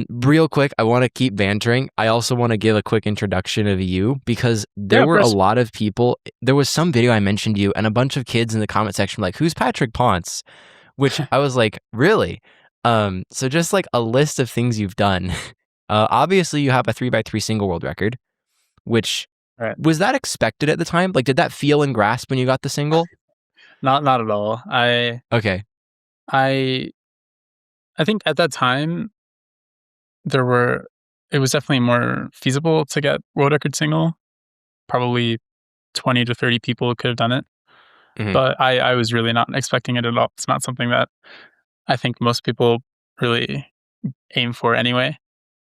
Real quick, I want to keep bantering. I also want to give a quick introduction of you because there were a lot of people. There was some video I mentioned you, and a bunch of kids in the comment section were like, "Who's Patrick Ponce?" Which I was like, "Really?" So just like a list of things you've done. Obviously, you have a 3x3 single world record, which was that expected at the time? Like, did that feel and grasp when you got the single? Not at all. I think at that time it was definitely more feasible to get world record single. Probably 20 to 30 people could have done it. Mm-hmm. But I was really not expecting it at all. It's not something that I think most people really aim for anyway.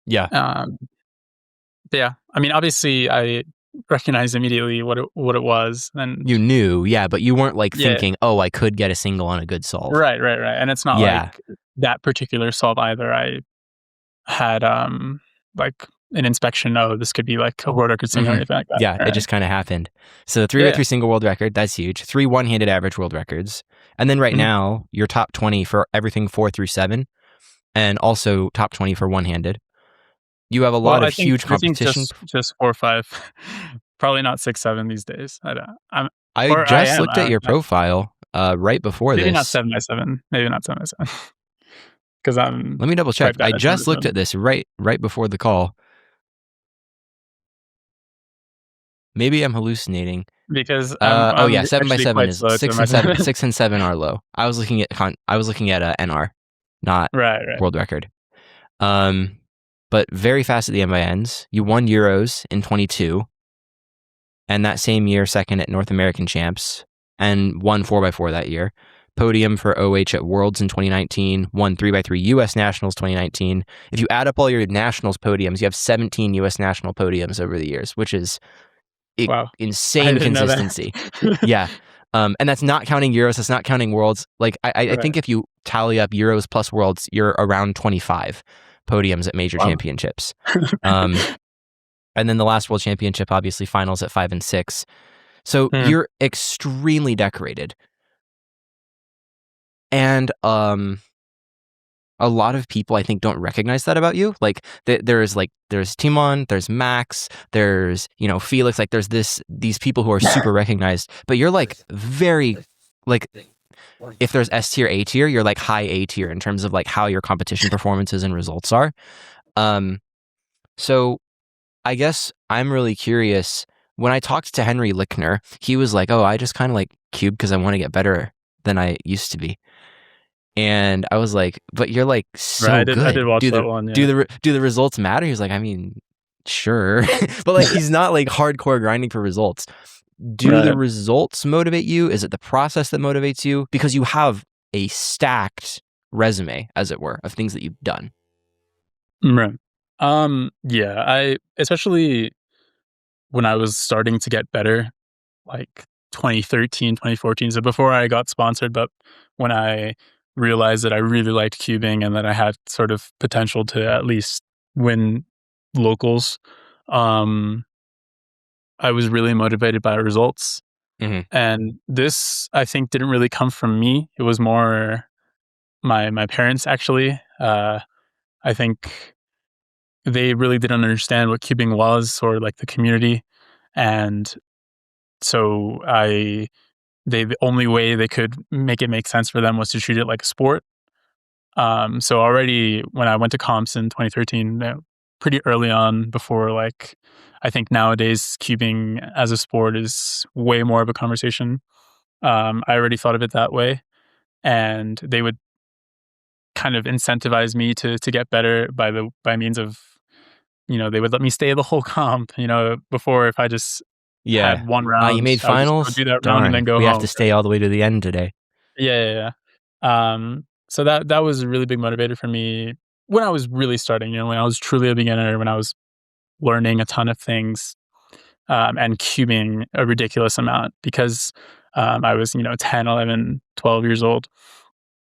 Yeah. But yeah, I mean, obviously I recognized immediately what it was. And you knew, yeah, but you weren't like thinking, oh, I could get a single on a good solve. Right. And it's not like that particular solve either. I had like an inspection. Oh, this could be like a world record single or anything like that. Yeah, it just kind of happened. So the 3x3 single world record, that's huge. 3 one-handed average world records. And then right now, you're top 20 for everything 4 through 7, and also top 20 for one-handed. You have a lot of huge competition. Just 4 or 5. Probably not 6, 7 these days. I just looked at your profile right before maybe this. Maybe not 7x7. Maybe not 7x7. Because let me double check. I just looked at this right before the call. Maybe I'm hallucinating. Because 7x7 is 6 and 7. 6 and 7 are low. I was looking at NR, not world record. But very fast at the MINs. You won Euros in 22, and that same year second at North American Champs, and won 4x4 that year. Podium for OH at Worlds in 2019, won 3x3 US Nationals 2019. If you add up all your Nationals podiums, you have 17 US National podiums over the years, which is insane consistency. Yeah. And that's not counting Euros, that's not counting Worlds. Like I think if you tally up Euros plus Worlds, you're around 25 podiums at major championships. And then the last World Championship, obviously finals at 5 and 6. So you're extremely decorated. And a lot of people, I think, don't recognize that about you. Like there's Timon, there's Max, there's Felix. Like there's these people who are super recognized, but you're like very like, if there's S tier, A tier, you're like high A tier in terms of like how your competition performances and results are. So I guess I'm really curious. When I talked to Henry Lickner, he was like, "Oh, I just kind of like cube because I want to get better than I used to be." And I was like, "But you're like so good. I did watch that one. Yeah. Do the results matter?" He was like, "I mean, sure," but like he's not like hardcore grinding for results. Do the results motivate you? Is it the process that motivates you? Because you have a stacked resume, as it were, of things that you've done. Right. Yeah. I especially when I was starting to get better, like 2013, 2014. So before I got sponsored, but when I realized that I really liked cubing and that I had sort of potential to at least win locals, I was really motivated by results. And this, I think, didn't really come from me. It was more my parents, actually. I think they really didn't understand what cubing was or like the community. And so the only way they could make it make sense for them was to treat it like a sport. So already when I went to comps in 2013, pretty early on, before like, I think nowadays cubing as a sport is way more of a conversation. I already thought of it that way, and they would kind of incentivize me to get better by means of, they would let me stay the whole comp, before if I just had one round. You made finals? Do that round and then go home. We have to stay all the way to the end today. Yeah. So that was a really big motivator for me when I was really starting, when I was truly a beginner, when I was learning a ton of things, and cubing a ridiculous amount because I was, 10, 11, 12 years old.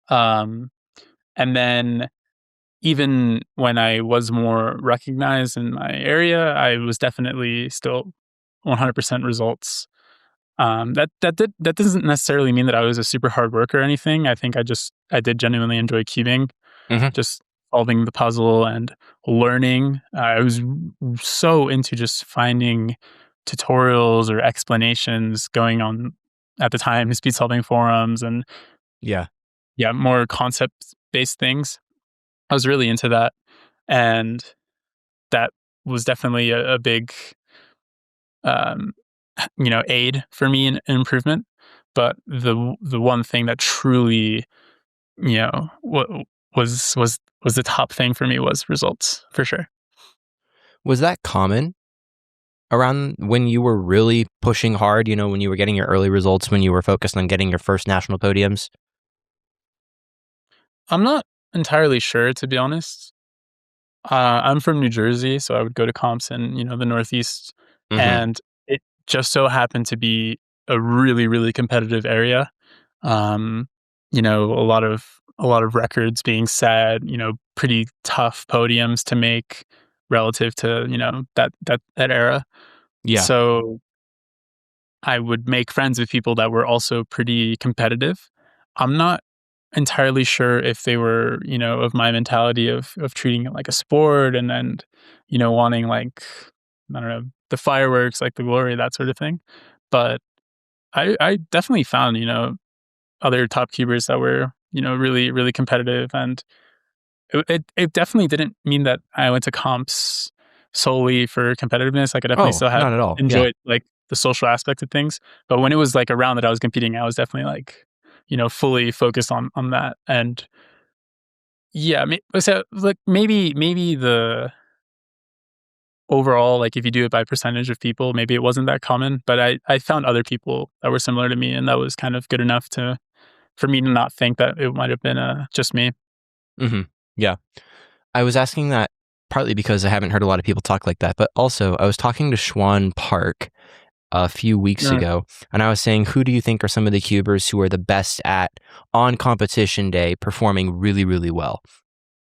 And then even when I was more recognized in my area, I was definitely still 100% results. That doesn't necessarily mean that I was a super hard worker or anything. I think I did genuinely enjoy cubing. Just solving the puzzle and learning. I was so into just finding tutorials or explanations going on at the time, speed solving forums and more concept based things. I was really into that, and that was definitely a big aid for me in improvement. But the one thing that truly was the top thing for me was results, for sure. Was that common around when you were really pushing hard, when you were getting your early results, when you were focused on getting your first national podiums? I'm not entirely sure, to be honest. I'm from New Jersey, so I would go to comps in, the Northeast, and it just so happened to be a really, really competitive area. A lot of records being set, pretty tough podiums to make relative to, that era. Yeah. So I would make friends with people that were also pretty competitive. I'm not entirely sure if they were, of my mentality of treating it like a sport and then, wanting like, I don't know, the fireworks, like the glory, that sort of thing. But I definitely found, other top cubers that were, really, really competitive. And it definitely didn't mean that I went to comps solely for competitiveness. Like I definitely still had not at all. enjoyed like the social aspect of things. But when it was like around that I was competing, I was definitely like, fully focused on that. And yeah, so like maybe the overall, like if you do it by percentage of people, maybe it wasn't that common. But I found other people that were similar to me, and that was kind of good enough for me to not think that it might have been just me. Mm-hmm. Yeah. I was asking that partly because I haven't heard a lot of people talk like that, but also I was talking to Schwan Park a few weeks ago, and I was saying, who do you think are some of the cubers who are the best at, on competition day, performing really, really well?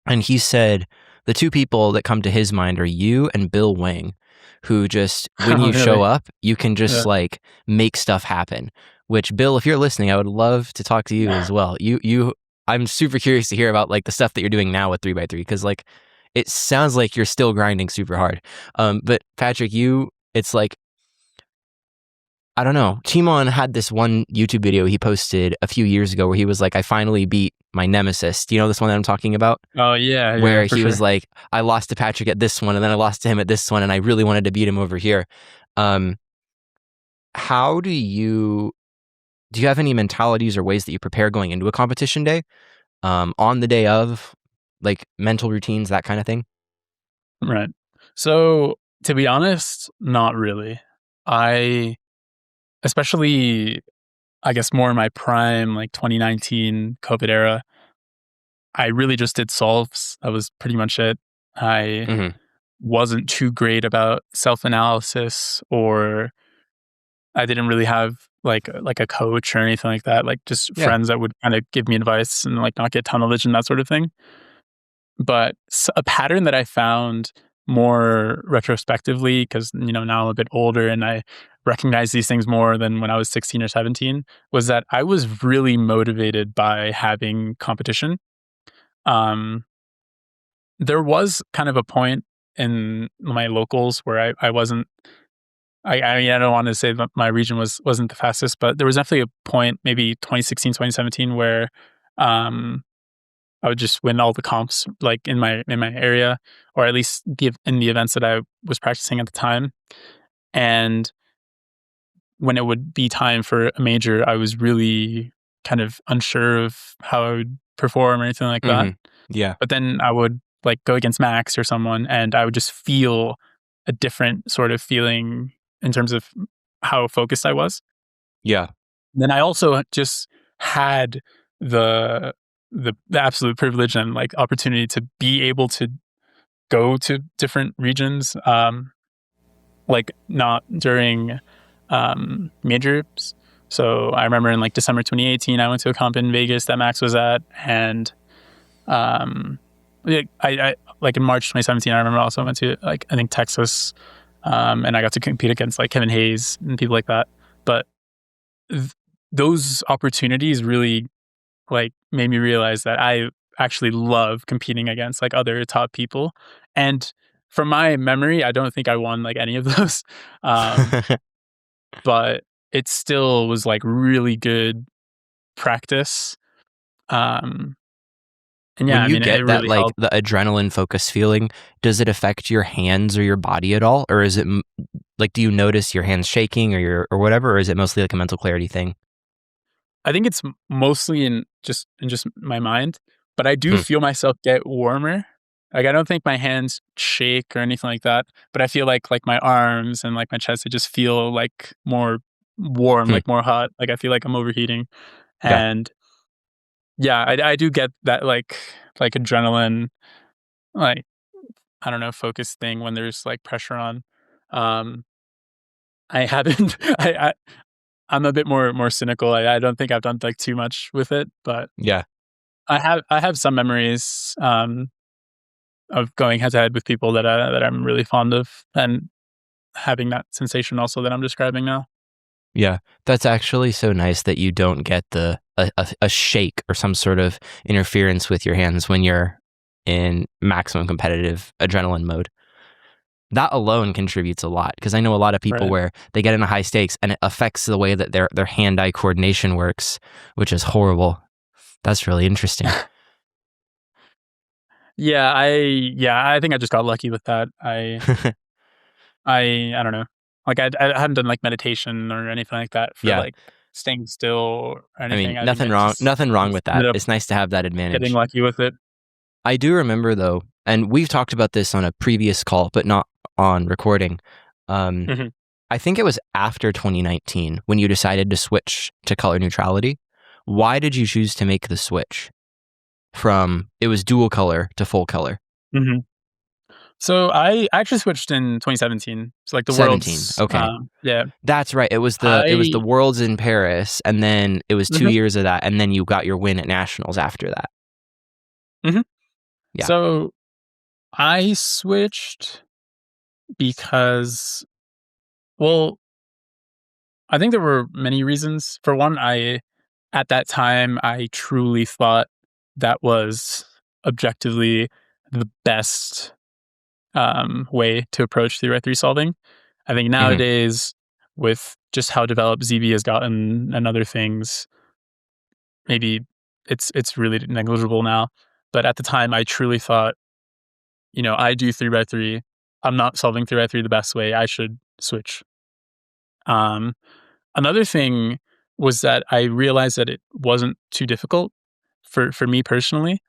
And he said the two people that come to his mind are you and Bill Wang, who just, when you show up, you can just like make stuff happen. Which, Bill, if you're listening, I would love to talk to you as well. I'm super curious to hear about like the stuff that you're doing now with 3x3, because like it sounds like you're still grinding super hard. But Patrick, it's like, I don't know. Timon had this one YouTube video he posted a few years ago where he was like, I finally beat my nemesis. Do you know this one that I'm talking about? Oh, yeah. Where he was like, I lost to Patrick at this one, and then I lost to him at this one, and I really wanted to beat him over here. How do you have any mentalities or ways that you prepare going into a competition day? On the day of, like mental routines, that kind of thing? Right. So, to be honest, not really. Especially, I guess more in my prime, like 2019 COVID era, I really just did solves. That was pretty much it. I wasn't too great about self-analysis, or I didn't really have like a coach or anything like that. Like just friends that would kind of give me advice and like not get tunnel vision, that sort of thing. But a pattern that I found more retrospectively, because now I'm a bit older and I recognize these things more than when I was 16 or 17, was that I was really motivated by having competition. There was kind of a point in my locals where I wasn't. I mean, I don't want to say that my region wasn't the fastest, but there was definitely a point, maybe 2016, 2017, where I would just win all the comps like in my area, or at least in the events that I was practicing at the time. And when it would be time for a major, I was really kind of unsure of how I would perform or anything like that. Yeah. But then I would like go against Max or someone, and I would just feel a different sort of feeling in terms of how focused I was. Yeah. Then I also just had the absolute privilege and like opportunity to be able to go to different regions, like not during majors. So I remember in like December 2018, I went to a comp in Vegas that Max was at, and I like in March 2017, I remember also went to like I think Texas, and I got to compete against like Kevin Hayes and people like that. But those opportunities really like made me realize that I actually love competing against like other top people. And from my memory, I don't think I won like any of those. But it still was like really good practice. And yeah, When I you mean, it get that, really like, helped. the adrenaline focus feeling, does it affect your hands or your body at all? Or is it, like, do you notice your hands shaking or whatever, or is it mostly like a mental clarity thing? I think it's mostly in just my mind, but I do Hmm. feel myself get warmer. Like, I don't think my hands shake or anything like that, but I feel like my arms and, like, my chest, they just feel, like, more warm, Hmm. like, more hot. Like, I feel like I'm overheating. Yeah. And, yeah, I do get that, like, adrenaline, like, I don't know, focus thing when there's, like, pressure on. Um, I haven't I'm a bit more cynical. I don't think I've done, like, too much with it, but Yeah. I have some memories, of going head to head with people that I'm really fond of and having that sensation also that I'm describing now. Yeah. That's actually so nice that you don't get a shake or some sort of interference with your hands when you're in maximum competitive adrenaline mode. That alone contributes a lot, because I know a lot of people Right. where they get into high stakes and it affects the way that their hand-eye coordination works, which is horrible. That's really interesting. Yeah, I think I just got lucky with that. I don't know. Like, I hadn't done, like, meditation or anything like that for, Yeah. like, staying still or I mean, anything. I think I just nothing wrong with that. ended up It's nice to have that getting advantage. lucky with it. I do remember, though, and we've talked about this on a previous call, but not on recording. Um, Mhm. I think it was after 2019 when you decided to switch to color neutrality. Why did you choose to make the switch from it was dual color to full color? Mhm. So I actually switched in 2017. So, like, the 17. Worlds, Okay. yeah. That's right. It was the I Worlds in Paris, and then it was 2 Mhm, years of that, and then you got your win at nationals after that. mhm. Yeah. So I switched because, well, I think there were many reasons. For one, at that time, I truly thought that was objectively the best way to approach theory 3 solving. I think Mhm. nowadays, with just how developed ZB has gotten and other things, maybe it's really negligible now. But at the time, I truly thought, I do 3 by 3. I'm not solving 3 by 3 the best way. I should switch. Um, Another thing was that I realized that it wasn't too difficult for me personally.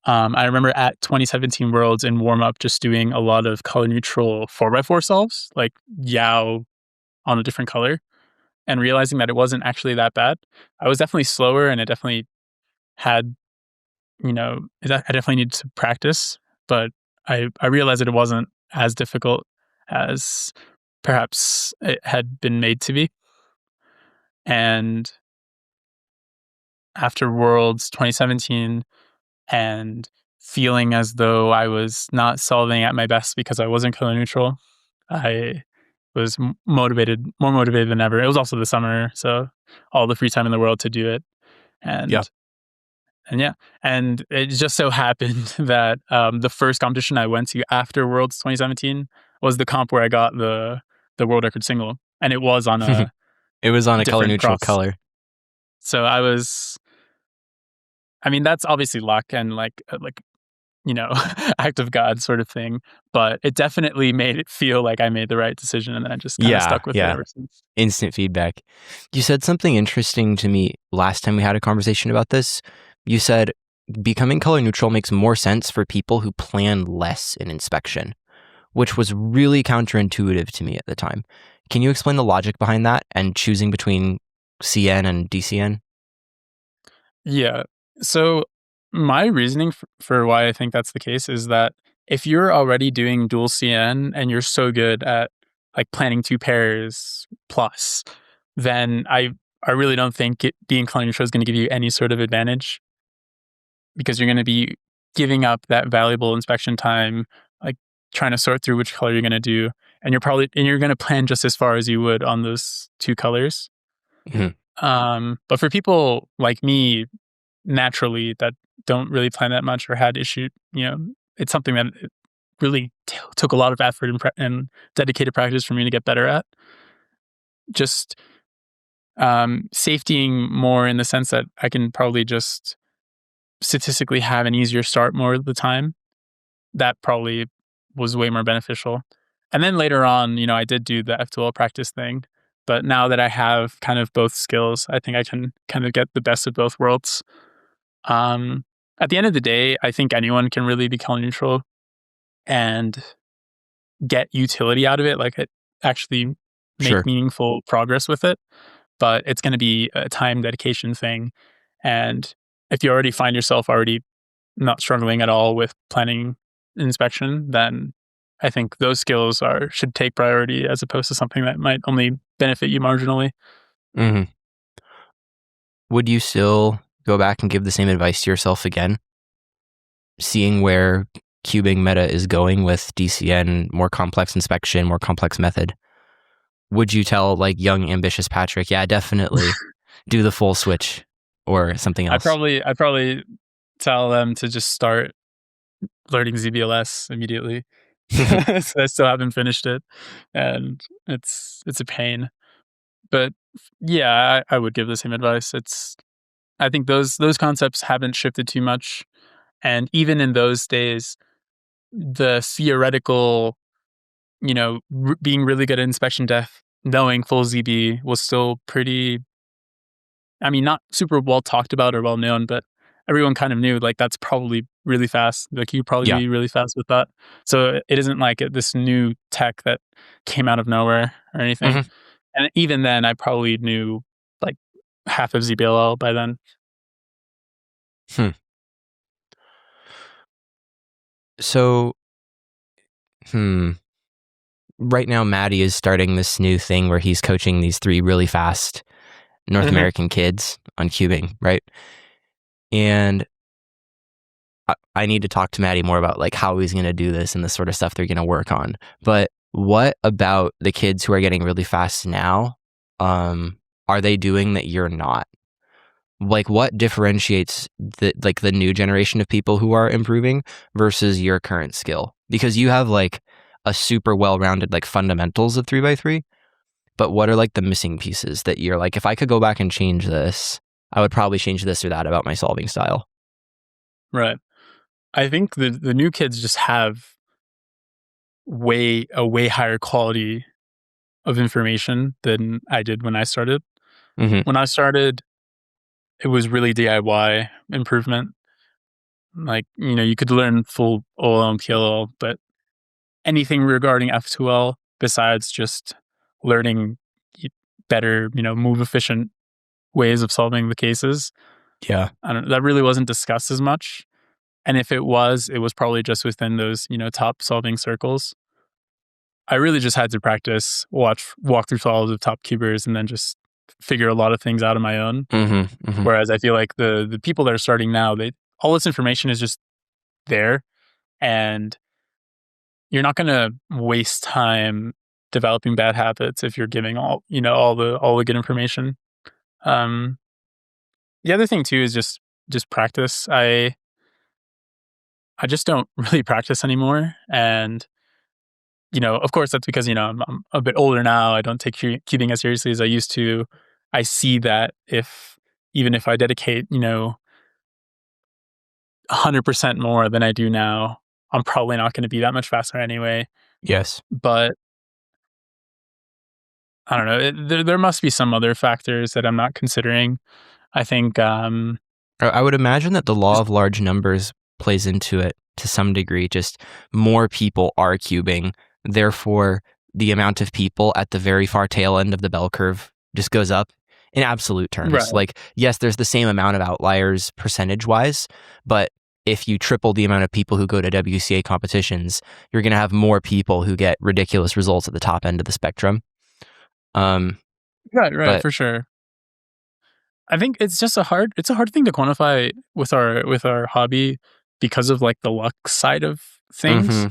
I remember at 2017 Worlds in warm up just doing a lot of color neutral 4 by 4 solves, like Yao on a different color, and realizing that it wasn't actually that bad. I was definitely slower and it definitely had, I definitely needed to practice, but I realized that it wasn't as difficult as perhaps it had been made to be. And after Worlds 2017 and feeling as though I was not solving at my best because I wasn't color neutral, I was more motivated than ever. It was also the summer, so all the free time in the world to do it. Yeah. And and yeah, and it just so happened that the first competition I went to after Worlds 2017 was the comp where I got the world record single, and it was on a It was on a color different neutral cross. color. So I mean, that's obviously luck and like act of God sort of thing. But it definitely made it feel like I made the right decision, and then I just kind of Yeah, stuck with it yeah. ever since. Instant feedback. You said something interesting to me last time we had a conversation about this. You said becoming color neutral makes more sense for people who plan less in inspection, which was really counterintuitive to me at the time. Can you explain the logic behind that and choosing between CN and DCN? Yeah. So my reasoning for why I think that's the case is that if you're already doing dual CN and you're so good at like planning 2 pairs plus, then I really don't think being color neutral is going to give you any sort of advantage because you're going to be giving up that valuable inspection time, like trying to sort through which color you're going to do, and you're going to plan just as far as you would on those 2 colors. Mhm. But for people like me, naturally, that don't really plan that much or had issue, it's something that it really took a lot of effort and dedicated practice for me to get better at. Just safetying more in the sense that I can probably just statistically have an easier start more of the time. That probably was way more beneficial. And then later on, I did do the F2L practice thing. But now that I have kind of both skills, I think I can kind of get the best of both worlds. At the end of the day, I think anyone can really be color neutral and get utility out of it, like actually make meaningful progress with it. But it's going to be a time dedication thing. And if you already find yourself already not struggling at all with planning inspection, then I think those skills should take priority as opposed to something that might only benefit you marginally. Mm-hmm. Would you still go back and give the same advice to yourself again? Seeing where cubing meta is going with DCN, more complex inspection, more complex method, would you tell like young ambitious Patrick, yeah, definitely do the full switch or something else? I'd probably tell them to just start learning ZBLS immediately. So I still haven't finished it, and it's a pain. But yeah, I would give the same advice. I think those concepts haven't shifted too much, and even in those days, the theoretical, being really good at inspection depth, knowing full ZB was still pretty. I mean, not super well talked about or well known, but everyone kind of knew like that's probably really fast. Like you probably be really fast with that. So it isn't like this new tech that came out of nowhere or anything. Mm-hmm. And even then, I probably knew like half of ZBLL by then. So, right now, Maddie is starting this new thing where he's coaching these 3 really fast North American kids on cubing, right? And I need to talk to Maddie more about like how he's going to do this and the sort of stuff they're going to work on. But what about the kids who are getting really fast now? Are they doing that you're not? Like what differentiates the new generation of people who are improving versus your current skill? Because you have like a super well-rounded like fundamentals of 3x3, but what are like the missing pieces that you're like, if I could go back and change this, I would probably change this or that about my solving style? Right. I think the new kids just have a way higher quality of information than I did when I started. Mm-hmm. When I started, it was really DIY improvement. Like, you could learn full OLL and PLL, but anything regarding F2L besides just learning better, move efficient ways of solving the cases. Yeah. That really wasn't discussed as much. And if it was probably just within those, top solving circles. I really just had to practice, walk through all of the top cubers, and then just figure a lot of things out on my own. Mm-hmm, mm-hmm. Whereas I feel like the people that are starting now, all this information is just there, and you're not going to waste time developing bad habits if you're giving all the good information. The other thing too is just practice. I just don't really practice anymore, and of course that's because I'm a bit older now. I don't take cubing as seriously as I used to. I see that even if I dedicate 100% more than I do now, I'm probably not going to be that much faster anyway. Yes, but I don't know. There must be some other factors that I'm not considering. I think I would imagine that the law of large numbers plays into it to some degree. Just more people are cubing, therefore the amount of people at the very far tail end of the bell curve just goes up in absolute terms. Right. Like, yes, there's the same amount of outliers percentage wise, but if you triple the amount of people who go to WCA competitions, you're going to have more people who get ridiculous results at the top end of the spectrum. Right, for sure. I think it's just a hard thing to quantify with our hobby because of like the luck side of things.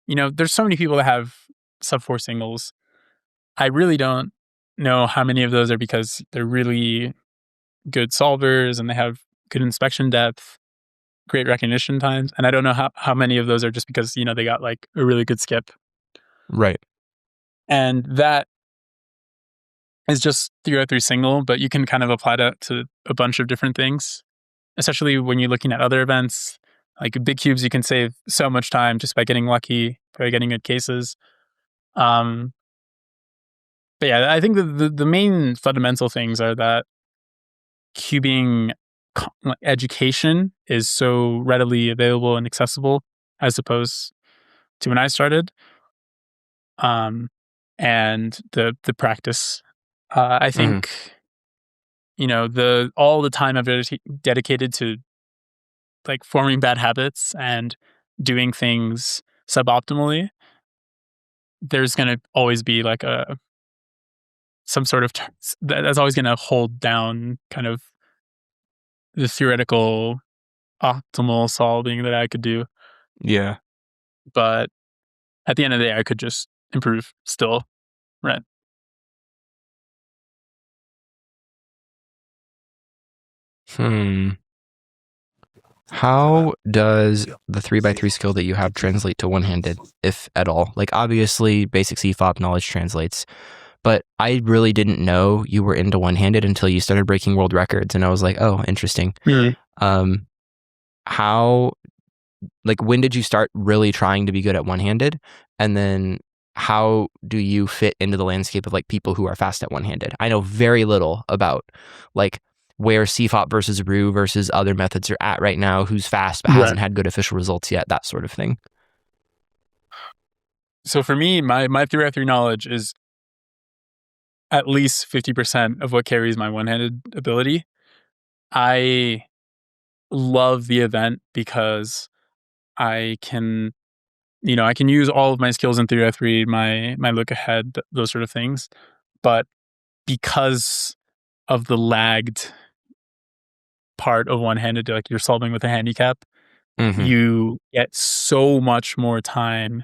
Mm-hmm. There's so many people that have sub 4 singles. I really don't know how many of those are because they're really good solvers and they have good inspection depth, great recognition times. And I don't know how many of those are just because, they got like a really good skip. Right. And that is just 303 single, but you can kind of apply that to a bunch of different things, especially when you're looking at other events. Like big cubes, you can save so much time just by getting lucky, by getting good cases. But yeah, I think the main fundamental things are that cubing education is so readily available and accessible as opposed to when I started. And the practice. I think, all the time I've dedicated to like forming bad habits and doing things suboptimally, there's going to always be like some sort of that's always going to hold down kind of the theoretical optimal solving that I could do. Yeah. But at the end of the day, I could just improve still, right? How does the 3x3 skill that you have translate to one-handed, if at all? Like, obviously, basic CFOP knowledge translates, but I really didn't know you were into one-handed until you started breaking world records, and I was like, oh, interesting. How, like, when did you start really trying to be good at one-handed? And then how do you fit into the landscape of, like, people who are fast at one-handed? I know very little about, like, where CFOP versus RU versus other methods are at right now, who's fast but hasn't had good official results yet, that sort of thing. So for me, my 3x3 knowledge is at least 50% of what carries my one-handed ability. I love the event because I can, I can use all of my skills in 3x3, my look ahead, those sort of things. But because of the lagged part of one-handed, like you're solving with a handicap, you get so much more time,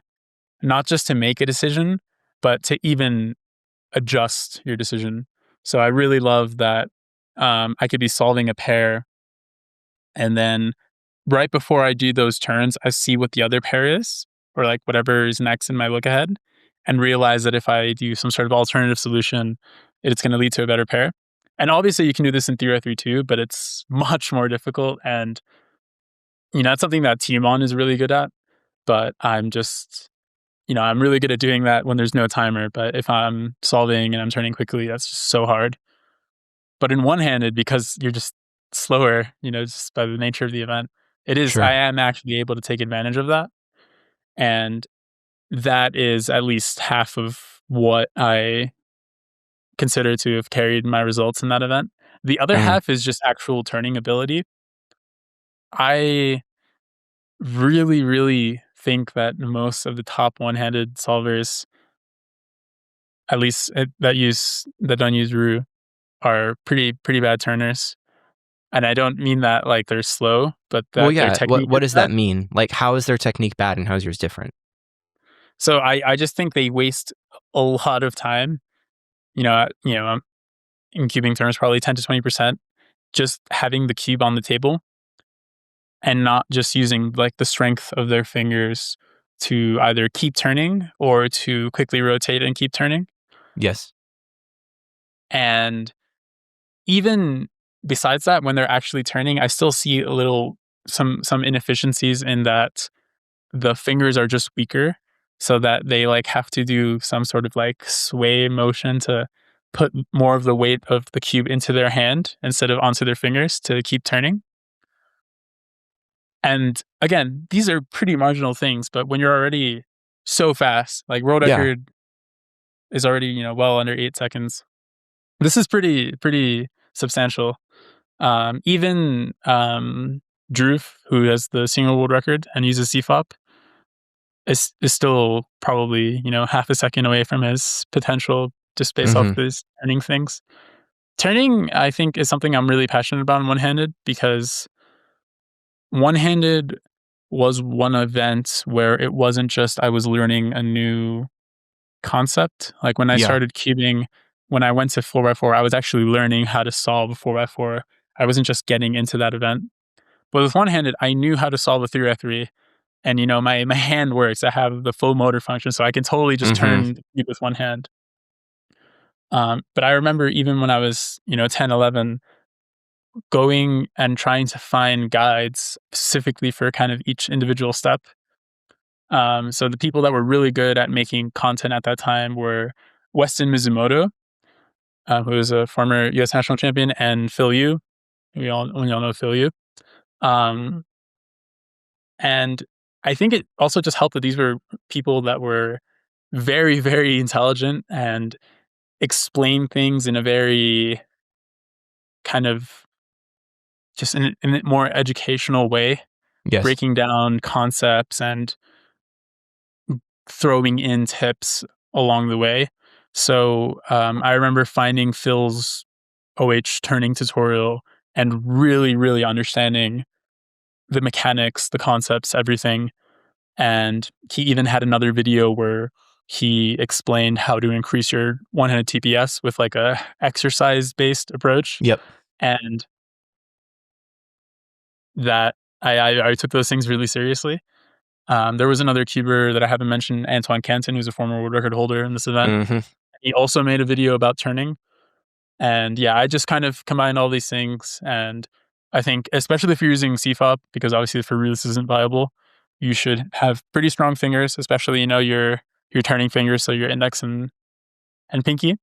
not just to make a decision, but to even adjust your decision. So I really love that I could be solving a pair, and then right before I do those turns, I see what the other pair is, or like whatever is next in my look ahead, and realize that if I do some sort of alternative solution, it's going to lead to a better pair. And obviously you can do this in 3x3 too, but it's much more difficult. And, that's something that Timon is really good at. But I'm just, I'm really good at doing that when there's no timer. But if I'm solving and I'm turning quickly, that's just so hard. But in one-handed, because you're just slower, just by the nature of the event, it is, I am actually able to take advantage of that. And that is at least half of what I consider to have carried my results in that event. The other half is just actual turning ability. I really, really think that most of the top one-handed solvers, at least that don't use RU, are pretty bad turners. And I don't mean that like they're slow, but that their technique. What does that mean? Like, how is their technique bad and how's yours different? So I just think they waste a lot of time. In cubing terms, probably 10 to 20%, just having the cube on the table and not just using like the strength of their fingers to either keep turning or to quickly rotate and keep turning. Yes. And even besides that, when they're actually turning, I still see some inefficiencies in that the fingers are just weaker, so that they like have to do some sort of like sway motion to put more of the weight of the cube into their hand instead of onto their fingers to keep turning. And again, these are pretty marginal things, but when you're already so fast, like world record is already, well under 8 seconds. This is pretty substantial. Even Drew, who has the single world record and uses CFOP, is still probably, half a second away from his potential just based off these turning things. Turning, I think, is something I'm really passionate about in one-handed, because one-handed was one event where it wasn't just I was learning a new concept. Like when I started cubing, when I went to 4x4, I was actually learning how to solve a 4x4 I wasn't just getting into that event. But with one-handed, I knew how to solve a 3x3. And, my hand works. I have the full motor function, so I can totally just turn the cube with one hand. But I remember even when I was, 10, 11, going and trying to find guides specifically for kind of each individual step. So the people that were really good at making content at that time were Weston Mizumoto, who was a former U.S. national champion, and Phil Yu. We all know Phil Yu. And I think it also just helped that these were people that were very, very intelligent and explain things in a very kind of just in a more educational way, breaking down concepts and throwing in tips along the way. So I remember finding Phil's OH turning tutorial and really, really understanding the mechanics, the concepts, everything. And he even had another video where he explained how to increase your one-handed TPS with like a exercise-based approach. Yep. And that I took those things really seriously. There was another cuber that I haven't mentioned, Antoine Canton, who's a former world record holder in this event. He also made a video about turning. And yeah, I just kind of combined all these things. And I think, especially if you're using CFOP, because obviously for real this isn't viable, you should have pretty strong fingers, especially, your turning fingers, so your index and pinky.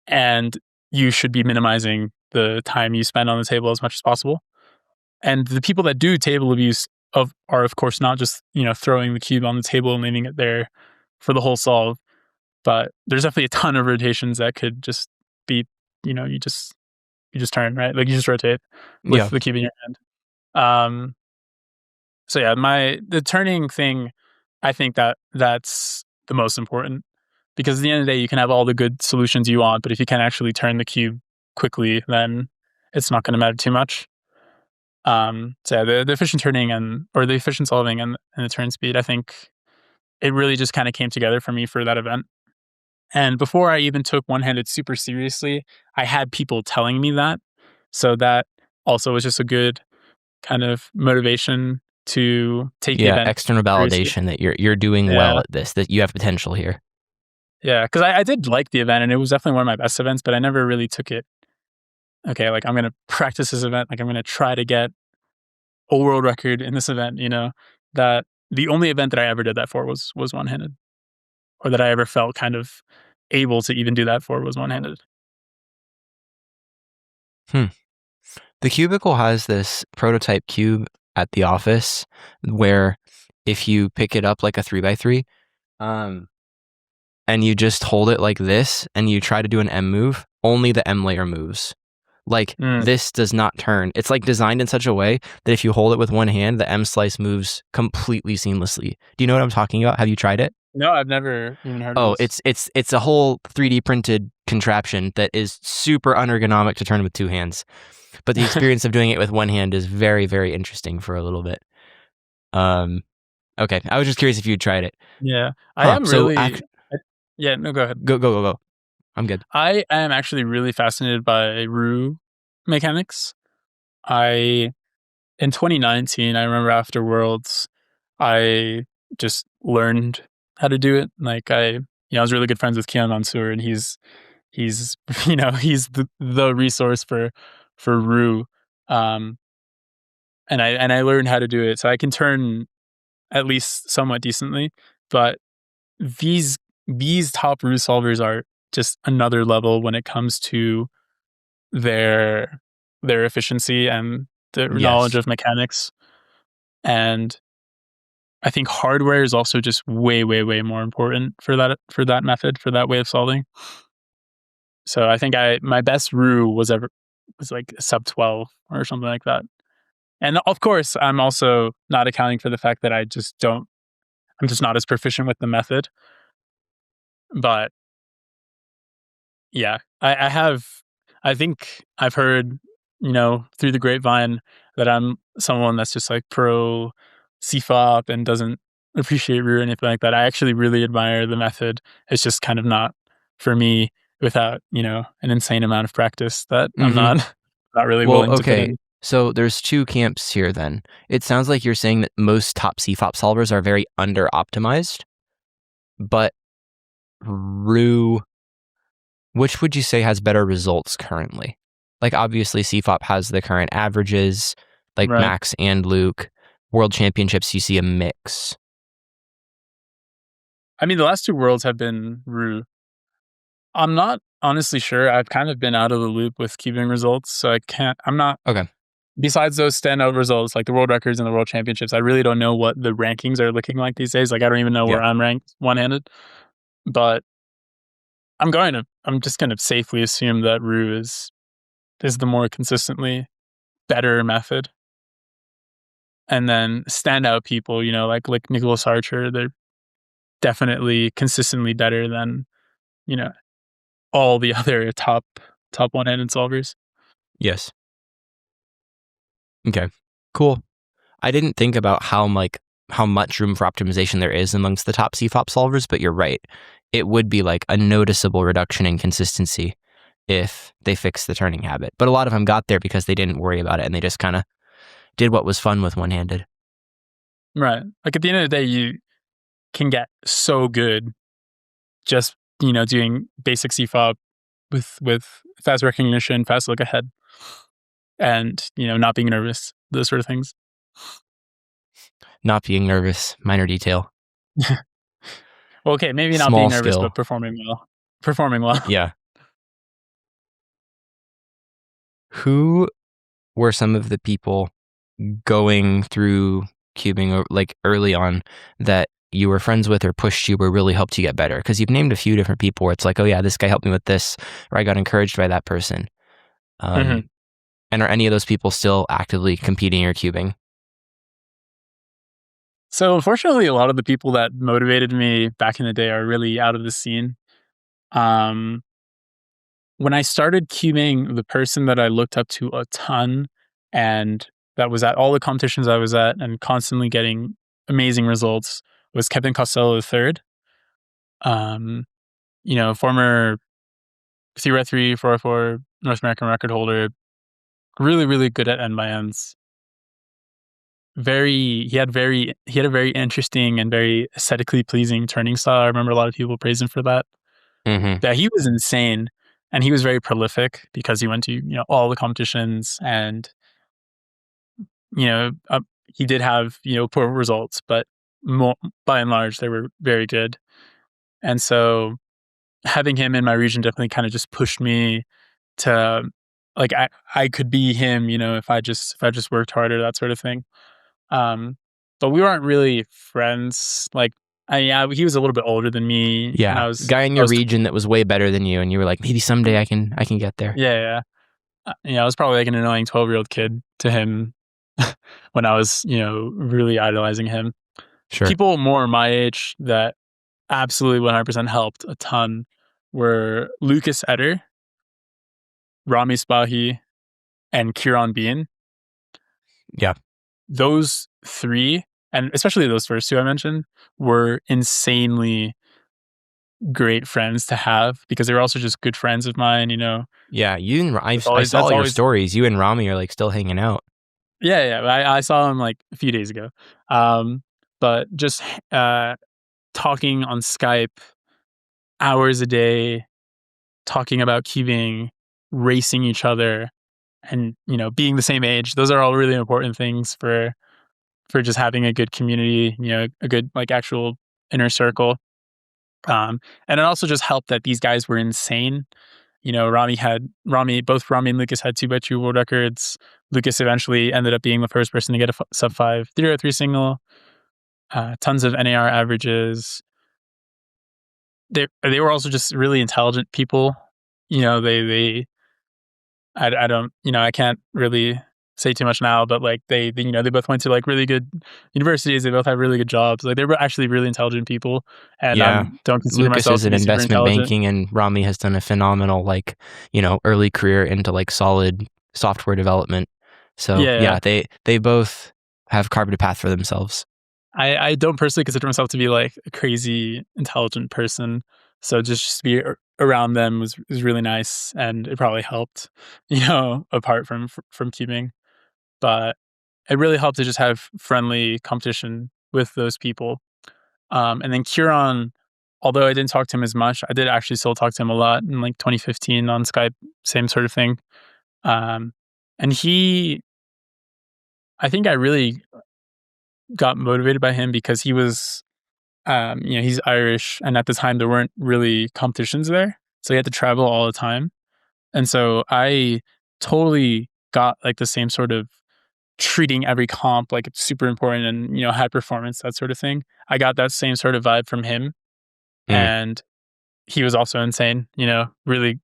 And you should be minimizing the time you spend on the table as much as possible. And the people that do table abuse are, of course, not just, throwing the cube on the table and leaving it there for the whole solve, but there's definitely a ton of rotations that could just be, you just turn, right? Like you just rotate with the cube in your hand. So yeah, the turning thing, I think that's the most important, because at the end of the day, you can have all the good solutions you want, but if you can't actually turn the cube quickly, then it's not going to matter too much. So yeah, the efficient turning or the efficient solving and the turn speed, I think it really just kind of came together for me for that event. And before I even took one-handed super seriously, I had people telling me that. So that also was just a good kind of motivation to take the event. External validation that you're doing well at this, that you have potential here. Yeah, because I did like the event, and it was definitely one of my best events, but I never really took it, okay, like I'm going to practice this event, like I'm going to try to get a world record in this event, that the only event that I ever did that for was one-handed, or that I ever felt kind of able to even do that for was one-handed. The Cubicle has this prototype cube at the office where if you pick it up like a 3x3, and you just hold it like this and you try to do an M move, only the M layer moves. Like this does not turn. It's like designed in such a way that if you hold it with one hand, the M slice moves completely seamlessly. Do you know what I'm talking about? Have you tried it? No, I've never even heard of this. It's a whole 3D printed contraption that is super unergonomic to turn with two hands. But the experience of doing it with one hand is very, very interesting for a little bit. Okay. I was just curious if you'd tried it. Yeah. I am really... yeah, no, go ahead. Go. I'm good. I am actually really fascinated by Roux mechanics. In 2019, I remember after Worlds, I just learned how to do it. Like I was really good friends with Kian Mansour, and he's he's the resource for Roux. And I learned how to do it, so I can turn at least somewhat decently. But these top Roux solvers are just another level when it comes to their efficiency and the knowledge of mechanics. And I think hardware is also just way, way, way more important for that method, for that way of solving. So I think my best Roux was like sub 12 or something like that. And of course, I'm also not accounting for the fact that I'm just not as proficient with the method. But yeah, I think I've heard, through the grapevine that I'm someone that's just like pro CFOP and doesn't appreciate Roux or anything like that. I actually really admire the method. It's just kind of not for me without, an insane amount of practice that I'm not not really willing to put in. So there's two camps here then. It sounds like you're saying that most top CFOP solvers are very under-optimized, but Rue, which would you say has better results currently? Like, obviously, CFOP has the current averages, like Max and Luke. World Championships, you see a mix. I mean, the last two Worlds have been Rue. I'm not honestly sure. I've kind of been out of the loop with cubing results, so I'm not. Okay. Besides those standout results, like the world records and the world championships, I really don't know what the rankings are looking like these days. Like, I don't even know where I'm ranked one-handed. But I'm just going to safely assume that Rue is the more consistently better method. And then standout people, like Nicholas Archer, they're definitely consistently better than, all the other top one-handed solvers. Yes. Okay, cool. I didn't think about how much room for optimization there is amongst the top CFOP solvers, but you're right. It would be like a noticeable reduction in consistency if they fixed the turning habit. But a lot of them got there because they didn't worry about it and they just kind of did what was fun with one-handed. Right. Like, at the end of the day, you can get so good just, doing basic CFOP with fast recognition, fast look ahead, and, not being nervous, those sort of things. Not being nervous, minor detail. Well, okay, maybe not being nervous, but performing well. Yeah. Who were some of the people going through cubing like early on that you were friends with or pushed you or really helped you get better? Because you've named a few different people where it's like, oh yeah, this guy helped me with this, or I got encouraged by that person. And are any of those people still actively competing or cubing? So unfortunately, a lot of the people that motivated me back in the day are really out of the scene. When I started cubing, the person that I looked up to a ton and that was at all the competitions I was at and constantly getting amazing results was Kevin Costello III. Former 3x3, 4x4 North American record holder, really, really good at N/Ns. He had a very interesting and very aesthetically pleasing turning style. I remember a lot of people praise him for that. Yeah, he was insane, and he was very prolific because he went to all the competitions, and he did have poor results, but by and large they were very good. And so having him in my region definitely kind of just pushed me to like I could be him, if I just worked harder, that sort of thing. But we weren't really friends. Like, he was a little bit older than me. Yeah, and I was guy in your region that was way better than you, and you were like, maybe someday I can get there. Yeah. I was probably like an annoying 12-year-old kid to him when I was, really idolizing him. Sure. People more my age that absolutely 100% helped a ton were Lucas Eder, Rami Spahi, and Kieran Bean. Yeah. Those three, and especially those first two I mentioned, were insanely great friends to have because they were also just good friends of mine, Yeah, I saw all your stories. You and Rami are like still hanging out. Yeah. I saw him like a few days ago. But just talking on Skype hours a day, talking about cubing, racing each other, and being the same age. Those are all really important things for just having a good community, a good like actual inner circle. And it also just helped that these guys were insane. Both Rami and Lucas had 2x2 world records. Lucas eventually ended up being the first person to get a sub 5 3x3 single. Tons of NAR averages. They were also just really intelligent people. I don't, I can't really say too much now, but like they both went to like really good universities. They both have really good jobs. Like, they were actually really intelligent people. And I don't consider Lucas myself is in investment banking, and Rami has done a phenomenal early career into like solid software development. So yeah, they both have carved a path for themselves. I don't personally consider myself to be like a crazy intelligent person. So just be around them was really nice, and it probably helped, apart from cubing. But it really helped to just have friendly competition with those people. And then Kieran, although I didn't talk to him as much, I did actually still talk to him a lot in like 2015 on Skype, same sort of thing. And I think I really got motivated by him because he was, he's Irish, and at the time there weren't really competitions there, so he had to travel all the time. And so I totally got like the same sort of treating every comp like it's super important and, high performance, that sort of thing. I got that same sort of vibe from him. And he was also insane, really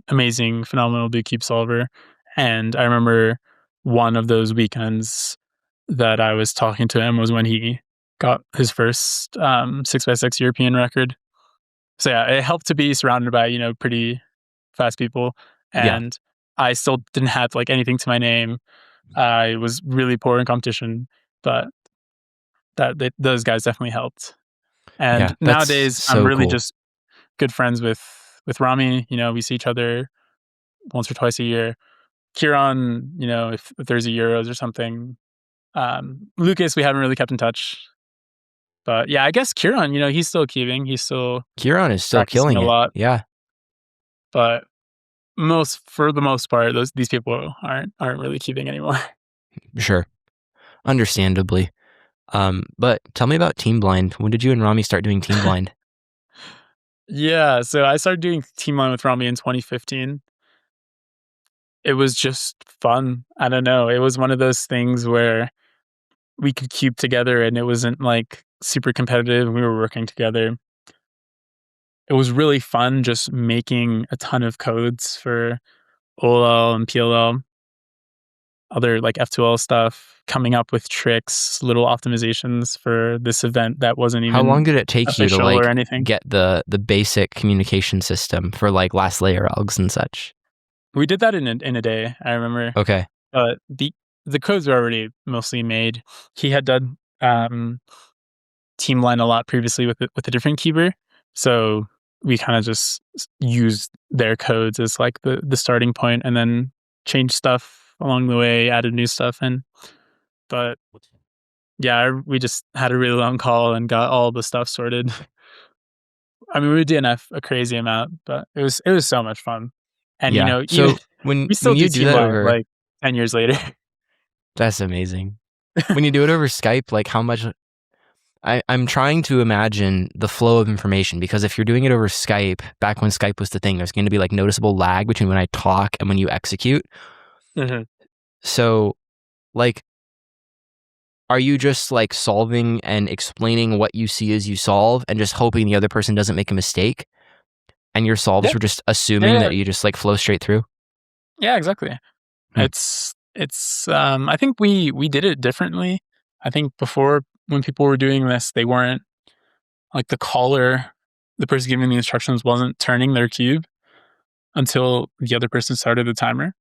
amazing, phenomenal big cube solver. And I remember one of those weekends that I was talking to him was when he got his first 6x6 European record. So yeah, it helped to be surrounded by, pretty fast people. And I still didn't have like anything to my name. I was really poor in competition, but those guys definitely helped. And nowadays, I'm really just good friends with Rami. We see each other once or twice a year. Kieran, if there's a Euros or something. Lucas, we haven't really kept in touch. But yeah, I guess Kieran, he's still cubing. Kieran is still killing a lot. Yeah. But for the most part, these people aren't really cubing anymore. Sure. Understandably. But tell me about Team Blind. When did you and Rami start doing Team Blind? Yeah, so I started doing Team Blind with Rami in 2015. It was just fun. I don't know. It was one of those things where we could cube together and it wasn't like super competitive. We were working together. It was really fun just making a ton of codes for OLL and PLL, other like F2L stuff, coming up with tricks, little optimizations for this event that wasn't even. How long did it take you to like get the basic communication system for like last layer algs and such? We did that in a day, I remember. Okay. The codes were already mostly made. He had done Teamline a lot previously with a different cuber, so we kind of just used their codes as like the starting point, and then changed stuff along the way, added new stuff in. But yeah, we just had a really long call and got all the stuff sorted. I mean, we DNF a crazy amount, but it was so much fun. And so when you do that over like 10 years later. That's amazing. When you do it over Skype, like how much I'm trying to imagine the flow of information, because if you're doing it over Skype, back when Skype was the thing, there's going to be like noticeable lag between when I talk and when you execute. Mm-hmm. So like, are you just like solving and explaining what you see as you solve and just hoping the other person doesn't make a mistake? And your solves were just assuming that you just like flow straight through? Yeah, exactly. It's I think we did it differently. I think before, when people were doing this, they weren't like the person giving the instructions wasn't turning their cube until the other person started the timer.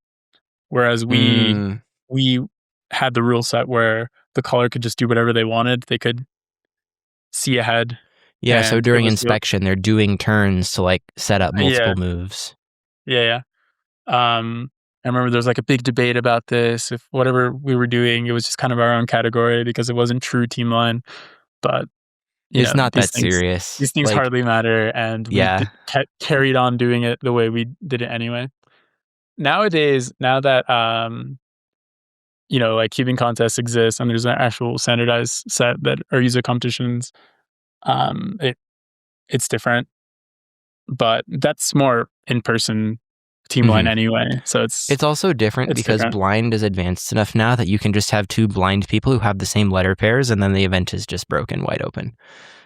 Whereas we had the rule set where the caller could just do whatever they wanted. They could see ahead. Yeah, so during inspection, they're doing turns to like set up multiple moves. Yeah. I remember there was like a big debate about this. If whatever we were doing, it was just kind of our own category because it wasn't true team line. But it's not that serious. These things hardly matter, and we carried on doing it the way we did it anyway. Nowadays, now that like cubing contests exist and there's an actual standardized set that are user competitions, it's different. But that's more in person team line anyway, so it's also different because blind is advanced enough now that you can just have two blind people who have the same letter pairs, and then the event is just broken wide open.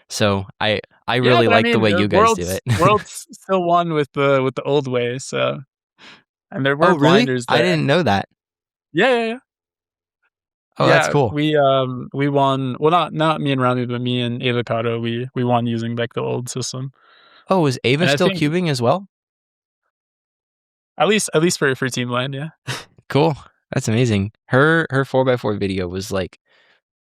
So I really like the way you guys do it. World's still won with the old way, so, and there were blinders there. I didn't know that. Yeah. Oh, that's cool. We won. Well, not me and Rami, but me and Avocado. We won using like the old system. Oh, is Ava still cubing as well? At least for Team Land, yeah. Cool. That's amazing. Her 4x4 video was like,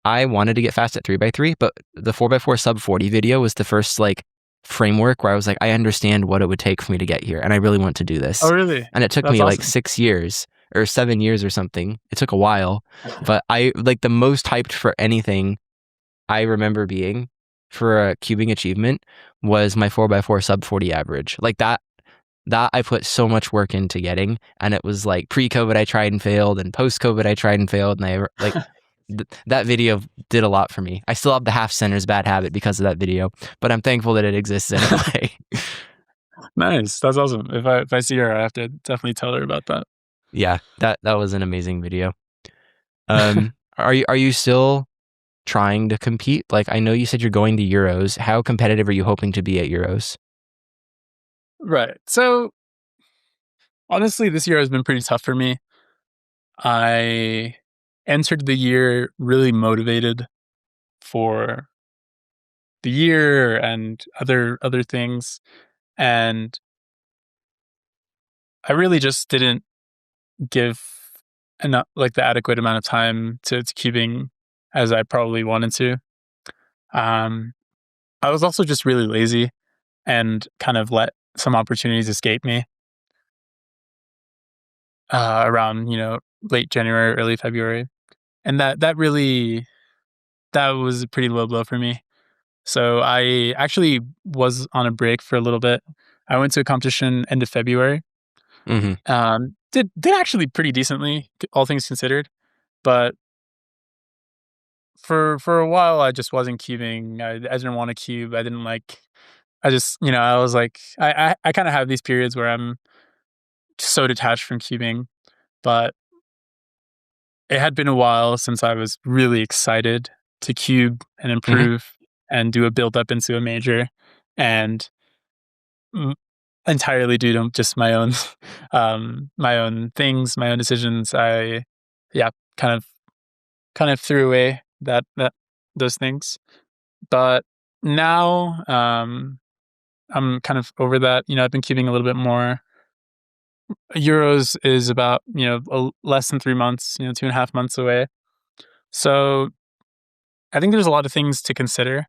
I wanted to get fast at 3x3, but the 4x4 sub 40 video was the first like framework where I was like, I understand what it would take for me to get here, and I really want to do this. Oh, really? And it took me awesome. Like 6 years or 7 years or something. It took a while, but I like the most hyped for anything I remember being for a cubing achievement was my 4x4 sub 40 average. Like that I put so much work into getting, and it was like pre-COVID I tried and failed, and post-COVID I tried and failed, and I like that video did a lot for me. I still have the half center's bad habit because of that video, but I'm thankful that it exists anyway. Nice, that's awesome. If I see her, I have to definitely tell her about that. Yeah, that was an amazing video. Are you still trying to compete? Like, I know you said you're going to Euros. How competitive are you hoping to be at Euros? Right. So, honestly, this year has been pretty tough for me. I entered the year really motivated for the year and other things, and I really just didn't give enough, like the adequate amount of time to cubing as I probably wanted to. I was also just really lazy and kind of let some opportunities escape me around, late January, early February. And that was a pretty low blow for me. So I actually was on a break for a little bit. I went to a competition end of February. Mm-hmm. Did actually pretty decently, all things considered. But for a while, I just wasn't cubing. I didn't want to cube. I didn't like. I just, I was like, I kind of have these periods where I'm so detached from cubing, but it had been a while since I was really excited to cube and improve and do a build up into a major, and entirely due to just my own, my own things, my own decisions. I, kind of threw away those things, but now, I'm kind of over that. I've been cubing a little bit more. Euros is about, less than 3 months, 2.5 months away. So I think there's a lot of things to consider.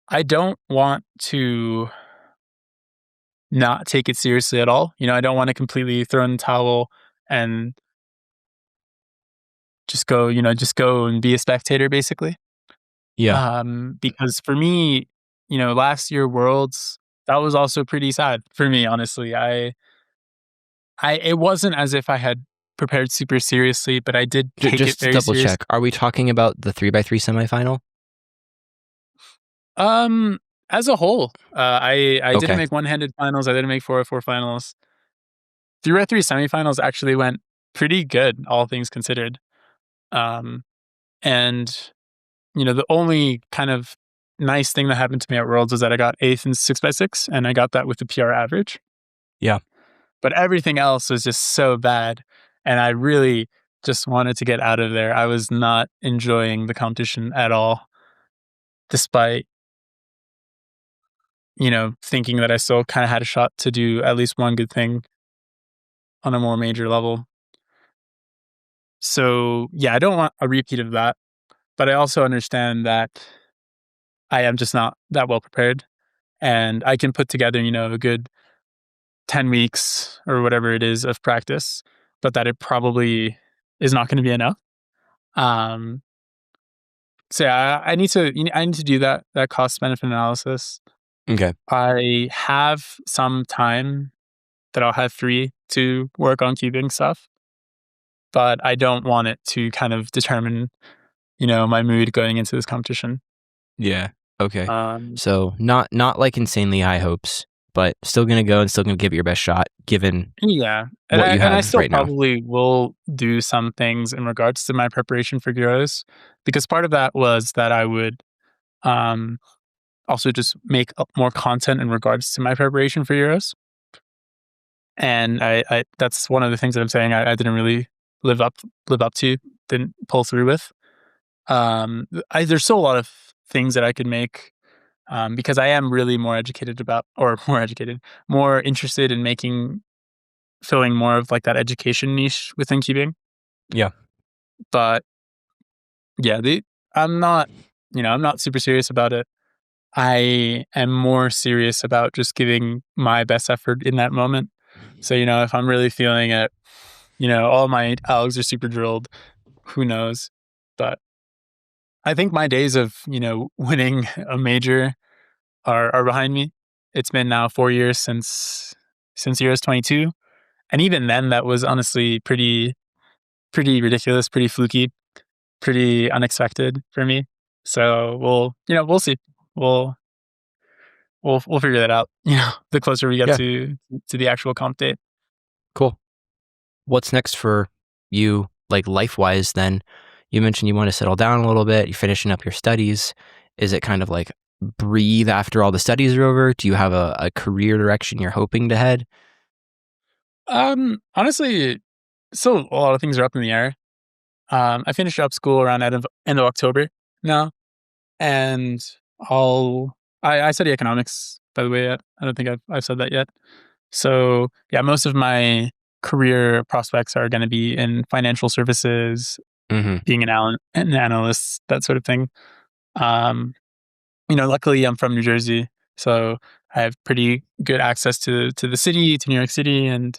I don't want to not take it seriously at all. I don't want to completely throw in the towel and just go and be a spectator, basically. Yeah. Because for me, last year Worlds, that was also pretty sad for me, honestly. It wasn't as if I had prepared super seriously, but I did take it very seriously. Just double check. Are we talking about the 3x3 semifinal? As a whole, I didn't make one-handed finals. I didn't make 4x4 finals. 3x3 semifinals actually went pretty good, all things considered. And the only kind of nice thing that happened to me at Worlds was that I got 8th in 6x6, and I got that with the PR average. Yeah. But everything else was just so bad, and I really just wanted to get out of there. I was not enjoying the competition at all, despite, thinking that I still kind of had a shot to do at least one good thing on a more major level. So, yeah, I don't want a repeat of that, but I also understand that I am just not that well prepared, and I can put together, a good 10 weeks or whatever it is of practice, but that it probably is not going to be enough. So yeah, I need to do that cost benefit analysis. Okay. I have some time that I'll have free to work on cubing stuff, but I don't want it to kind of determine, my mood going into this competition. Yeah. Okay. So not like insanely high hopes, but still gonna go and still gonna give it your best shot, given what you have and I still right now. Probably will do some things in regards to my preparation for Euros, because part of that was that I would also just make more content in regards to my preparation for Euros, and I that's one of the things that I'm saying I didn't really live up to, didn't pull through with. There's still a lot of things that I could make. Because I am really more interested in filling more of like that education niche within cubing. Yeah. But yeah, I'm not super serious about it. I am more serious about just giving my best effort in that moment. So, if I'm really feeling it, all my algs are super drilled, who knows? But I think my days of, winning a major are behind me. It's been now 4 years since year 22. And even then that was honestly pretty ridiculous, pretty fluky, pretty unexpected for me. So we'll see. We'll we'll figure that out, the closer we get Yeah. to the actual comp date. Cool. What's next for you, like life-wise then? You mentioned you want to settle down a little bit, you're finishing up your studies. Is it kind of like breathe after all the studies are over? Do you have a career direction you're hoping to head? Honestly, still a lot of things are up in the air. I finished up school around end of October now, and I study economics, by the way. I don't think I've said that yet. So yeah, most of my career prospects are going to be in financial services, being an analyst, that sort of thing. Luckily I'm from New Jersey, so I have pretty good access to the city, to New York City, and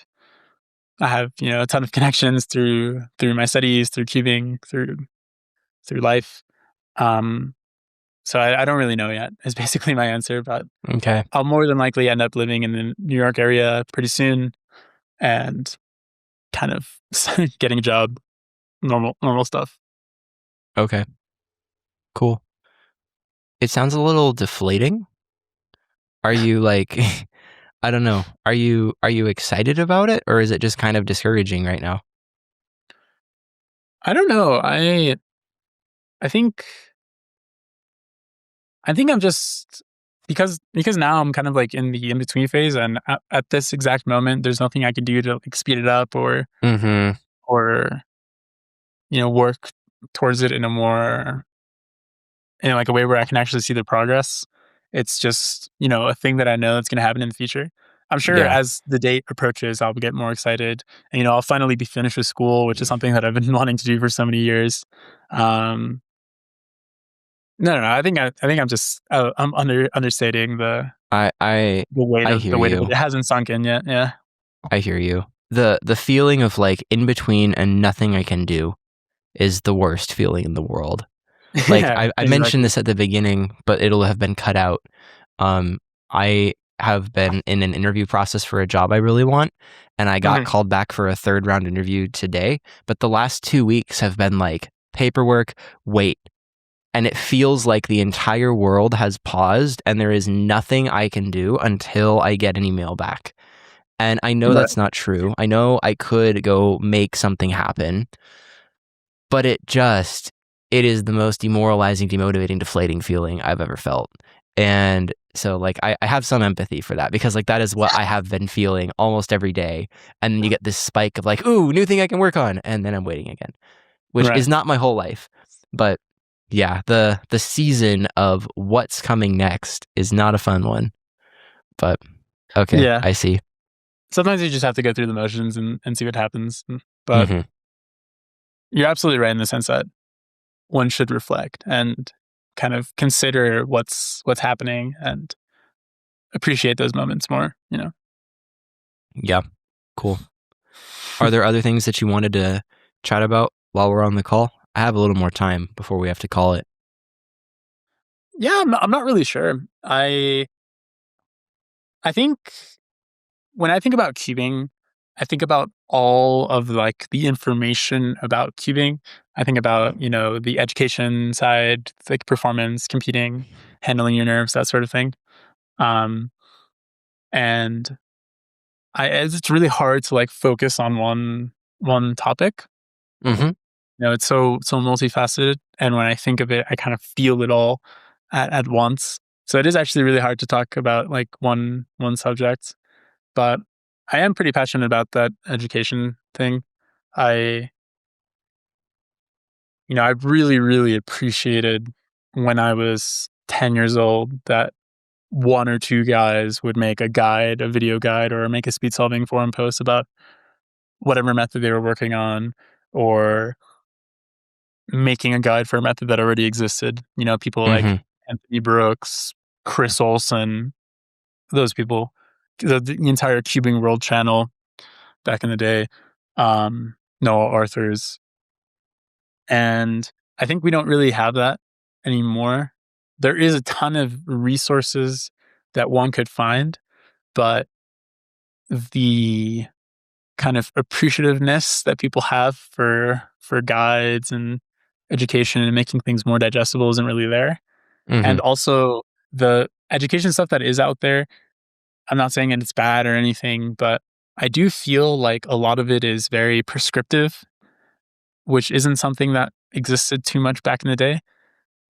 I have a ton of connections through my studies, through cubing, through life. Um, so I don't really know yet. Is basically my answer, but Okay. I'll more than likely end up living in the New York area pretty soon, and kind of getting a job, normal stuff. Okay. Cool. It sounds a little deflating. Are you like I don't know. Are you excited about it, or is it just kind of discouraging right now? I don't know. I think I'm just because now I'm kind of like in the in between phase, and at this exact moment, there's nothing I could do to like speed it up or work towards it in a more like a way where I can actually see the progress. It's just a thing that I know that's going to happen in the future. I'm sure Yeah. as the date approaches, I'll get more excited, and I'll finally be finished with school, which is something that I've been wanting to do for so many years. No. I think I'm just I'm understating the I weight of hear it. you. It hasn't sunk in yet. Yeah. I hear you. The feeling of like in between and nothing I can do is the worst feeling in the world. Like Yeah. I mentioned Exactly. this at the beginning, but it'll have been cut out. I have been in an interview process for a job I really want, and I got called back for a third round interview today. But the last 2 weeks have been like paperwork, wait. And it feels like the entire world has paused and there is nothing I can do until I get an email back. And I know Right. that's not true. I know I could go make something happen, but it is the most demoralizing, demotivating, deflating feeling I've ever felt. And so like I have some empathy for that, because like that is what I have been feeling almost every day. And then you get this spike of like, ooh, new thing I can work on, and then I'm waiting again, which is not my whole life. But yeah, the season of what's coming next is not a fun one. But okay, Yeah. I see. Sometimes you just have to go through the motions and see what happens. But you're absolutely right in the sense that one should reflect and kind of consider what's happening and appreciate those moments more. Yeah, cool. Are there other things that you wanted to chat about while we're on the call? I have a little more time before we have to call it. Yeah, I'm not really sure. I think when I think about cubing, I think about all of like the information about cubing. I think about, the education side, like performance, competing, handling your nerves, that sort of thing. Um, and it's really hard to like focus on one topic. It's so multifaceted, and when I think of it, I kind of feel it all at once. So it is actually really hard to talk about like one subject. But I am pretty passionate about that education thing. I, I really, really appreciated when I was 10 years old that one or two guys would make a guide, a video guide, or make a speed solving forum post about whatever method they were working on, or making a guide for a method that already existed. People like Anthony Brooks, Chris Olsen, those people, the entire Cubing World channel back in the day, Noah Arthur's. And I think we don't really have that anymore. There is a ton of resources that one could find, but the kind of appreciativeness that people have for guides and education and making things more digestible isn't really there. And also the education stuff that is out there, I'm not saying it's bad or anything, but I do feel like a lot of it is very prescriptive, which isn't something that existed too much back in the day.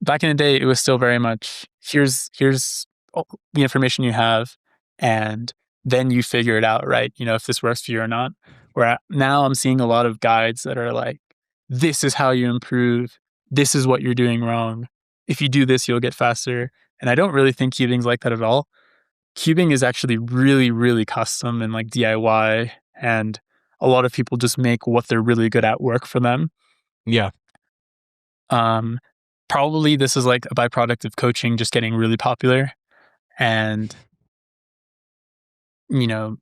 Back in the day, it was still very much, here's the information you have, and then you figure it out, right? If this works for you or not. Where now I'm seeing a lot of guides that are like, this is how you improve. This is what you're doing wrong. If you do this, you'll get faster. And I don't really think cubing's like that at all. Cubing is actually really, really custom and like DIY. And a lot of people just make what they're really good at work for them. Yeah. Probably this is like a byproduct of coaching just getting really popular. And, there's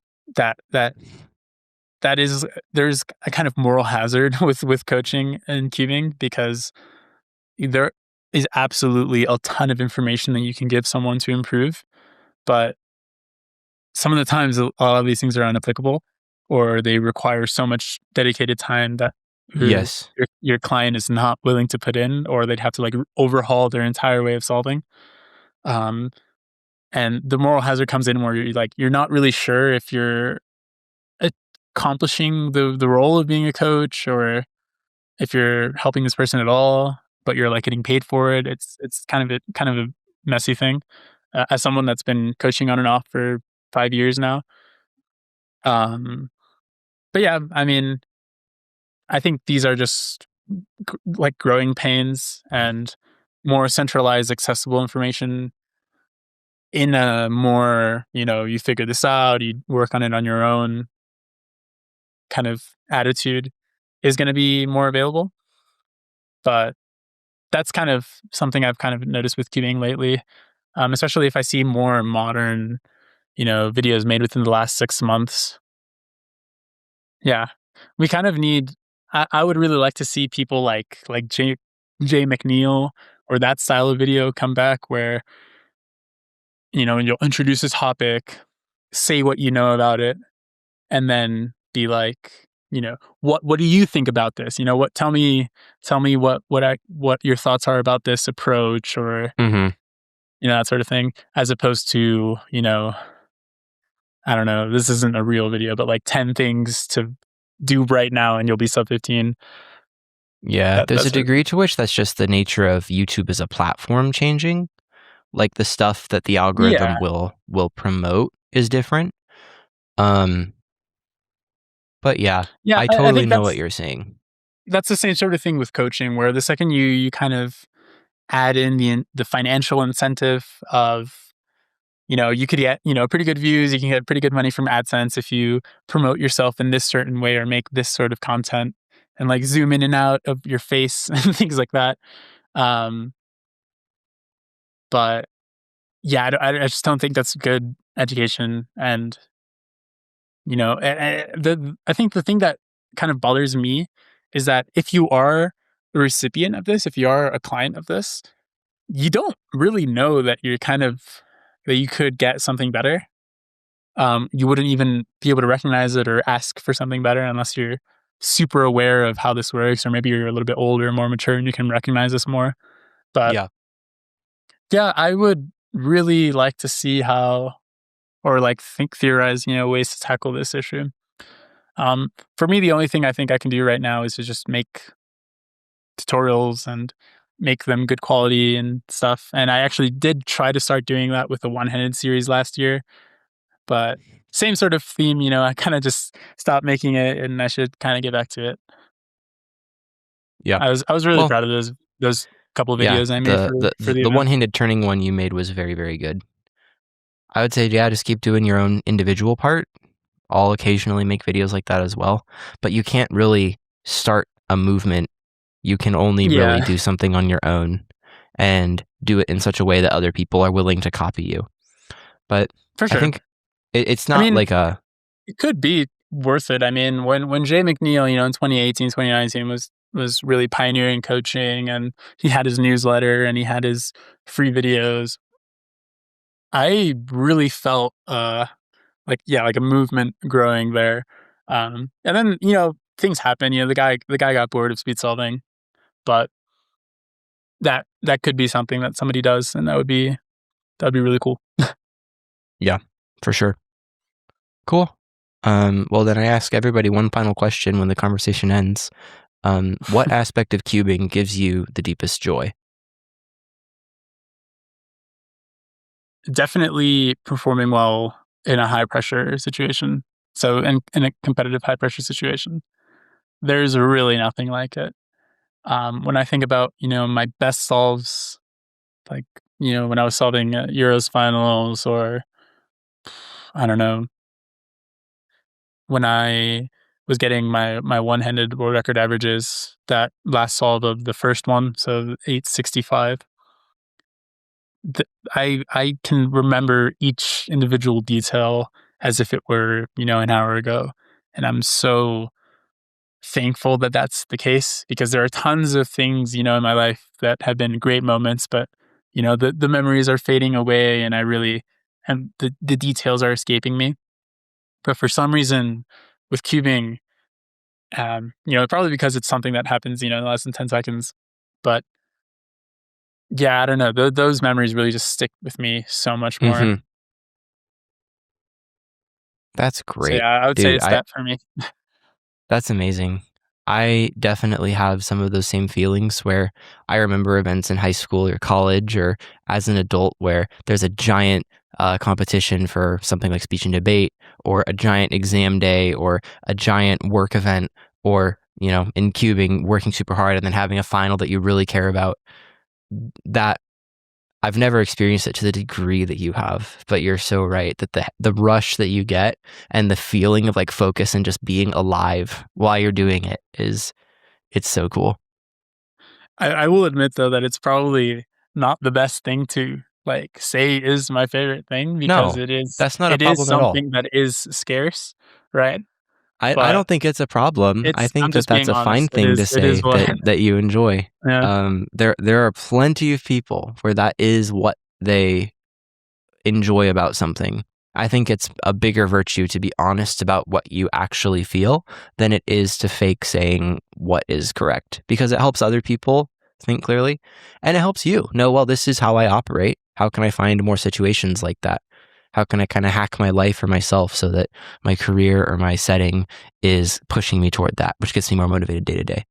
a kind of moral hazard with coaching and cubing, because there is absolutely a ton of information that you can give someone to improve, but some of the times a lot of these things are unapplicable, or they require so much dedicated time that your client is not willing to put in, or they'd have to like overhaul their entire way of solving. And the moral hazard comes in where you're not really sure if you're accomplishing the role of being a coach, or if you're helping this person at all, but you're like getting paid for it. It's kind of a messy thing. As someone that's been coaching on and off for 5 years now. But yeah, I mean, I think these are just like growing pains, and more centralized, accessible information in a more, you figure this out, you work on it on your own kind of attitude is going to be more available. But that's kind of something I've kind of noticed with cubing lately, especially if I see more modern, videos made within the last 6 months. Yeah, we kind of need. I would really like to see people like Jay McNeil or that style of video come back, where you'll introduce this topic, say what you know about it, and then be like, what do you think about this? Tell me what your thoughts are about this approach, or that sort of thing, as opposed to, I don't know, this isn't a real video, but like 10 things to do right now and you'll be sub 15. Yeah, there's a degree to which that's just the nature of YouTube as a platform changing. Like the stuff that the algorithm will promote is different. But yeah, I totally know what you're saying. That's the same sort of thing with coaching, where the second you kind of add in the financial incentive of, you could get, pretty good views, you can get pretty good money from AdSense if you promote yourself in this certain way or make this sort of content, and like zoom in and out of your face and things like that. But yeah, I just don't think that's good education. And, I think the thing that kind of bothers me is that if you are a recipient of this, if you are a client of this, you don't really know that that you could get something better. You wouldn't even be able to recognize it or ask for something better unless you're super aware of how this works, or maybe you're a little bit older, more mature, and you can recognize this more. But yeah, I would really like to see how, or like theorize, ways to tackle this issue. For me, the only thing I think I can do right now is to just make tutorials and make them good quality and stuff. And I actually did try to start doing that with the one-handed series last year, but same sort of theme, I kind of just stopped making it, and I should kind of get back to it. Yeah, I was really proud of those couple of videos I made for the one-handed turning one you made was very, very good. I would say, yeah, just keep doing your own individual part. I'll occasionally make videos like that as well, but you can't really start a movement. You can only really do something on your own, and do it in such a way that other people are willing to copy you. But for sure. I think it's not like a... It could be worth it. I mean, when Jay McNeil, in 2018, 2019 was really pioneering coaching, and he had his newsletter and he had his free videos, I really felt like a movement growing there. And then things happen. The guy got bored of speed solving, but that could be something that somebody does, and that'd be really cool. Yeah, for sure. Cool. Well, then I ask everybody one final question when the conversation ends. What aspect of cubing gives you the deepest joy? Definitely performing well in a high pressure situation. So in a competitive high pressure situation, there's really nothing like it. When I think about, my best solves, like, when I was solving Euros finals, or I don't know, when I was getting my one-handed world record averages, that last solve of the first one, so 865, I can remember each individual detail as if it were, an hour ago. And I'm so thankful that that's the case, because there are tons of things, in my life that have been great moments, but, the memories are fading away, and and the details are escaping me. But for some reason with cubing, probably because it's something that happens, in less than 10 seconds, but yeah, I don't know. Those memories really just stick with me so much more. Mm-hmm. That's great. So yeah, I would say it's that for me. That's amazing. I definitely have some of those same feelings where I remember events in high school or college or as an adult where there's a giant competition for something like speech and debate, or a giant exam day, or a giant work event, or, in cubing, working super hard and then having a final that you really care about. That I've never experienced it to the degree that you have, but you're so right that the rush that you get and the feeling of like focus and just being alive while you're doing it it's so cool. I will admit though that it's probably not the best thing to like say is my favorite thing, because No, that's not a problem at all. something that is scarce, right? I don't think it's a problem. I think just that's being a fine honest. thing to It is say what, that you enjoy. yeah. There are plenty of people where that is what they enjoy about something. I think it's a bigger virtue to be honest about what you actually feel than it is to fake saying what is correct, because it helps other people think clearly, and it helps you know, well, this is how I operate. How can I find more situations like that? How can I kind of hack my life for myself so that my career or my setting is pushing me toward that, which gets me more motivated day to day?